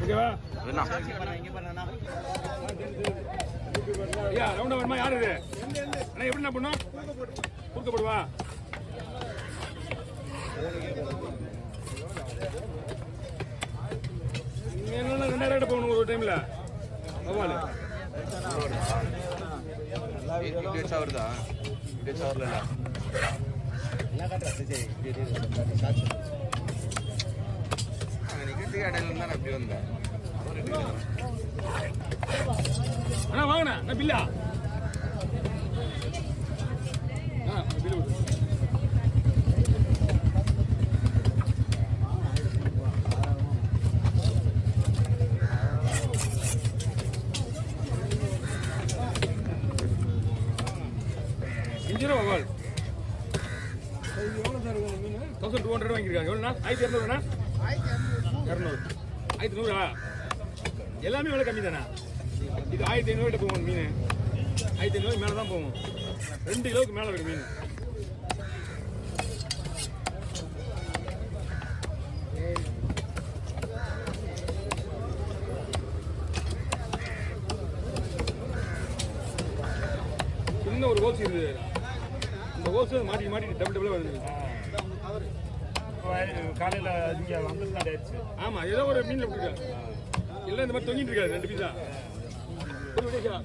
ஓகேவா? ஐயா ரவுண்டா வேணுமா? யாரு இது அண்ணா? எப்படி என்ன பண்ணும்? கொடுக்கப்படுவா? என்ன 2000 போகணும் ஒரு டைம்ல. பரவாயில்ல. வருதா அப்படி வந்தேன். அண்ணா வாங்கண்ணா. நான் பில்லா பில்லு இன்ஜிரோ வவால் 1200 வாங்கியிருக்காங்க. எவ்வளோண்ணா? 1200. 200. 1100. எல்லாமே விலை கம்மி தானே. இது 1500 போகும் மீன். 1500 மேலே தான் போகும். 2 கிலோவுக்கு மேலே இருக்கு மீன். சின்ன ஒரு ஹோல்ஸ் இருக்குது. இந்த ஹோல்ஸ் மாட்டி மாட்டி டபுள் வருது. காலையில் இங்கே வந்து ஆயிடுச்சு. ஆமாம், ஏதோ ஒரு மீனில் விட்டுருக்கேன். இல்லை இந்த மாதிரி தொங்கிட்டு இருக்காது. 2 பீஸா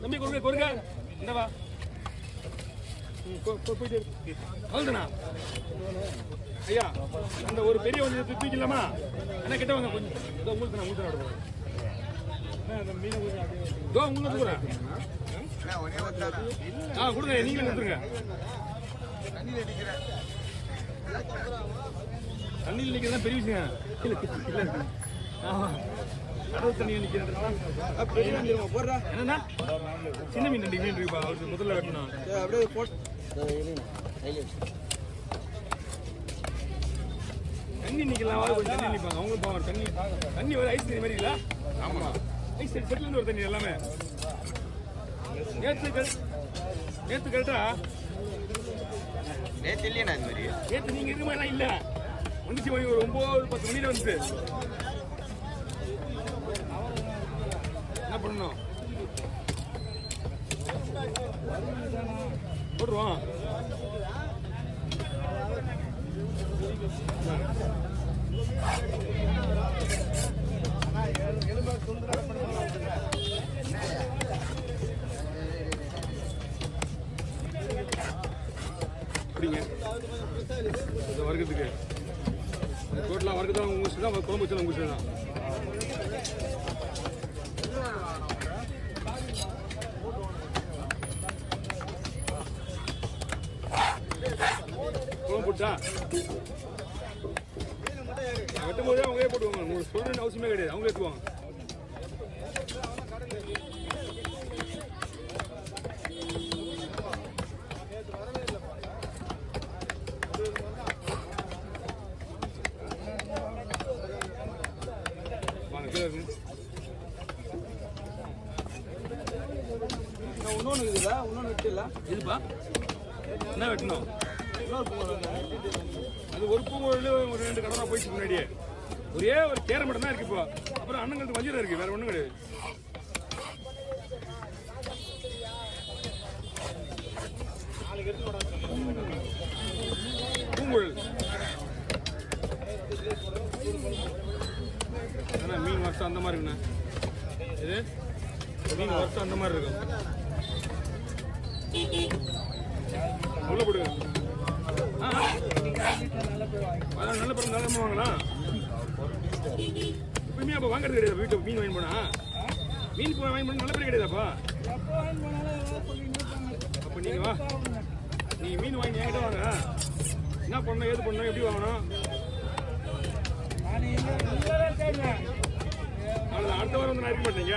தம்பி கொடுங்க. இந்தவா போயிட்டு அவ்வளோதானா ஐயா? அந்த ஒரு பெரிய கொஞ்சம் தூக்கிக்கலாமா? என்ன கிட்ட வாங்க கொஞ்சம். இதோ உங்களுக்கு அந்த மீனை கொஞ்சம் இதோ உங்களுக்கு கொடுக்குறேன். கொடுங்க. நீங்களும் கொடுத்துருங்க. தண்ணியில் நிற்கிறது பெரிய விஷயம். இல்லை ஆமாம், கடவுள் தண்ணியில் நிற்கிறது என்னன்னா சின்ன மீன் 2 மீன் இருக்குப்பா. அவருக்கு முதல்ல வெட்டணும். அப்படியே தண்ணி நிற்கலாம். கொஞ்சம் தண்ணி நிற்பாங்க. அவங்களும் போவாங்க. தண்ணி ஒரு ஐஸ் தண்ணி மாதிரி இல்லை. ஆமாம், ஐஸ் செட்டில் ஒரு தண்ணி எல்லாமே. நேற்று கரெக்டா நேற்று இல்லையா? இந்த மாதிரி நேற்று நீங்கள் இருக்க மாதிரிலாம் இல்லை. வந்துச்சு மணி ஒரு 9-10 மணியில் வந்துச்சு. என்ன பண்ணணும்? போட்டுருவோம். அப்படிங்க இந்த வர்க்கத்துக்கு டோட்டலாக வர்க்கத்தான் உங்கள் விஷயம் தான். குழம்பு வச்சாலும் உங்கள் விஷயம் தான். குழம்பு போட்டா வெட்டும் போதே அவங்களே போட்டுவாங்க. உங்களுக்கு சொல்ற அவசியமே கிடையாது. அவங்களே எடுத்துவாங்க. இன்னொன்று இருக்குதா? இன்னொன்று வெட்டில இதுப்பா என்ன வெட்டணும்? அது ஒரு பூங்கோழில் ஒரு 2 கடை போயிடுச்சு முன்னாடியே. ஒரே ஒரு கேரை மட்டும் தான் இருக்கு இப்போ. அப்புறம் அண்ணங்களுக்கு வஞ்சிரம் இருக்கு. வேற ஒன்றும் கிடையாது. பூங்கோழல் மீன் வருஷம் அந்த மாதிரி இருக்குண்ணா. இது மீன் வருஷம் அந்த மாதிரி இருக்கும். உள்ள போடுங்க. அதான் நல்ல படம் நல்ல வாங்கலாம். இப்பயுமே அப்போ வாங்குறது கிடையாது. வீட்டுக்கு மீன் வாங்கி போனா மீன் வாங்கி போனா நல்ல பேர் கிடையாதாப்பா? அப்போ நீங்கள் வா, நீங்கள் மீன் வாங்கி என்கிட்ட வாங்க. என்ன பண்ணணும், ஏது பண்ணணும், எப்படி வாங்கணும்? அடுத்த வாரம் வந்து நான் இருக்க மாட்டீங்க.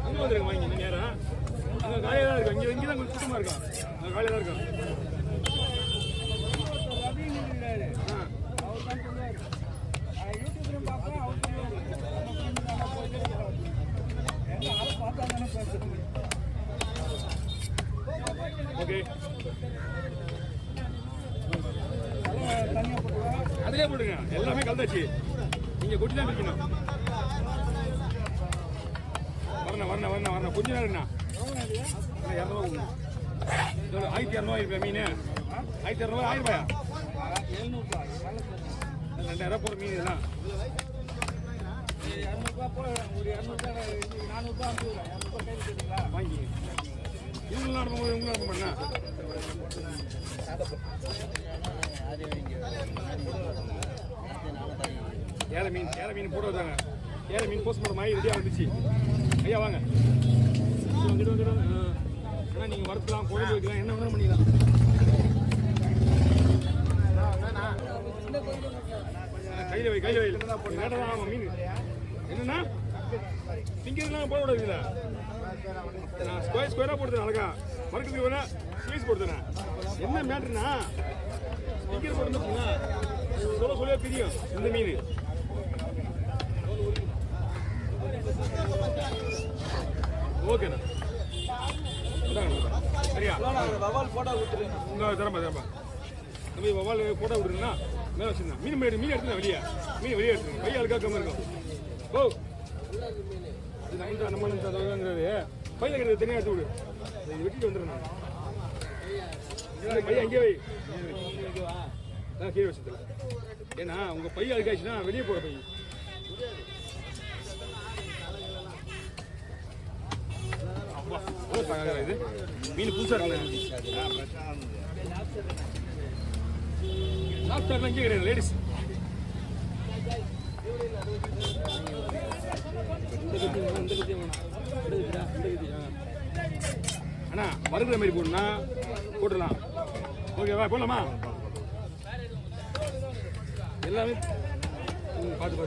அங்கே வந்துருங்க வாங்கி நேரம். அங்கே காலையாக தான் இருக்கும். இங்கே தான் கொஞ்சம் சுத்தமாக இருக்கும். அங்கே காலையாக தான் இருக்கும். ஓகே, அதிலே போடுங்க. எல்லாமே கலந்தாச்சு. நீங்க கொட்டி தான் பிரிக்கணும். வரணும் கொஞ்ச நேரம் என்ன 200 1200 இருப்பா மீன் 1200 1000 ரூபாயா 2000 போற மீன் இதெல்லாம் 200 போட ஒரு 200 400 வாங்கி இவங்களாம் அனுப்பும்போது இவங்களும் அனுப்ப மாட்டேன்னா ஏழை மீன் போட்டு வந்தாங்க. ஏழை மீன் போஸ்ட் பண்ண மாதிரி ரெடியாக இருந்துச்சு. ஐயா வாங்க வந்துட்டு ஆனால் நீங்கள் வறுக்கலாம் குழம்பு வைக்கலாம் என்ன வேணாலும் பண்ணிக்கலாம். கையில் வை நேரம் தான் ஆமாம் மீன் என்னன்னா திங்கிறதுலாம் போட விடாதுங்களா நான் ஸ்கொயராக போடுறேன் அழகா மறக்கிறதுக்கு வேணா ஸ்வீஸ் போடுறேன். என்ன மேட்ருன்னா திங்கிற போட்டுன்னா சொல்ல தெரியும் இந்த மீன் ஓகேண்ணா சரியா வவால் போட்டா விட்டுருங்க. உங்கள் தரம்பா தம்பி வவால் போட்டா விட்டுருங்கண்ணா மேலே வச்சுருந்தேன் மீன் எடுத்துனா வெளியே எடுத்துருங்க கை அழுக்காக்காம இருக்கும். ஓ இது நம்ம தவிரங்கிறது பையில கிடையாது தனியாக எடுத்து விடு இது வெட்டிட்டு வந்துடுறேன் நான் பையன் அங்கேயே வை கீழே வச்சதில்ல ஏன்னா உங்கள் பையன் அழுக்காச்சுன்னா வெளியே போகிற பையன் இது மீன் புதுசாக இருக்குல்ல சாப்பிட்டாருலாம் இங்கே கிடையாது லேடிஸ் அண்ணா வறுக்கிற மாதிரி போடணும்னா போட்டுடலாம். ஓகேவா போடலாமா எல்லாமே பார்த்து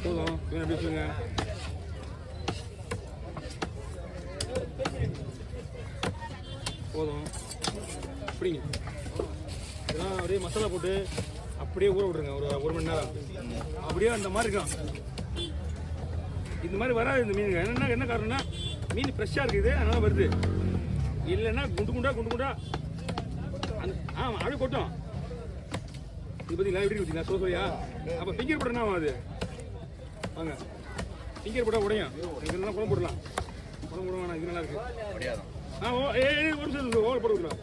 போதும் எப்படி சொல்லுங்க. போதும் அப்படிங்க இதெல்லாம் அப்படியே மசாலா போட்டு அப்படியே ஊற விட்ருங்க ஒரு மணி நேரம் அப்படியே அந்த மாதிரி இருக்கும். இந்த மாதிரி வராது இந்த மீனுங்க என்ன காரணம்னா மீன் ஃப்ரெஷ்ஷாக இருக்குது அதனால வருது. இல்லைன்னா குண்டு குண்டா அந்த அப்படியே கொட்டும். இது பார்த்தீங்களா எப்படி பார்த்தீங்களா சோசோயா அப்போ ஃபிங்கர் போட்டா ஆகும். அது வாங்க ஃபிங்கர் போட்டால் உடையும். இதெல்லாம் குழம்பு போடலாம் வேணாம் இது நல்லா இருக்கு. ஒரு நிமிஷம் ஓவர் போட்டு விடலாம்.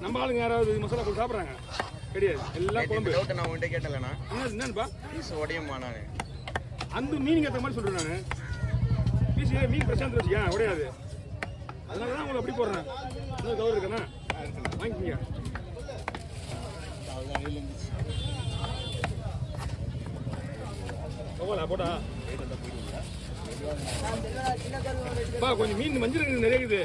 நம்ம ஆளுங்க யாராவது மசாலா போட்டு சாப்பிட்றாங்க கிடையாது எல்லாம் குழம்பு. நான் உங்கள்கிட்ட கேட்டேன்லண்ணா என்னப்பா பீஸ் உடையுமா நான் அந்த மீனுக்கு ஏற்ற மாதிரி சொல்கிறேன் நான் பீஸ் மீன் பிரசாந்த் வச்சு ஏன் உடையாது அதனால தான் உங்களை அப்படி போடுறேன். இன்னும் கவர் இருக்கேண்ணா வாங்கிக்கிங்க. போட்டா கொஞ்சம் மீன் மஞ்சள் நிறைய இருக்குது.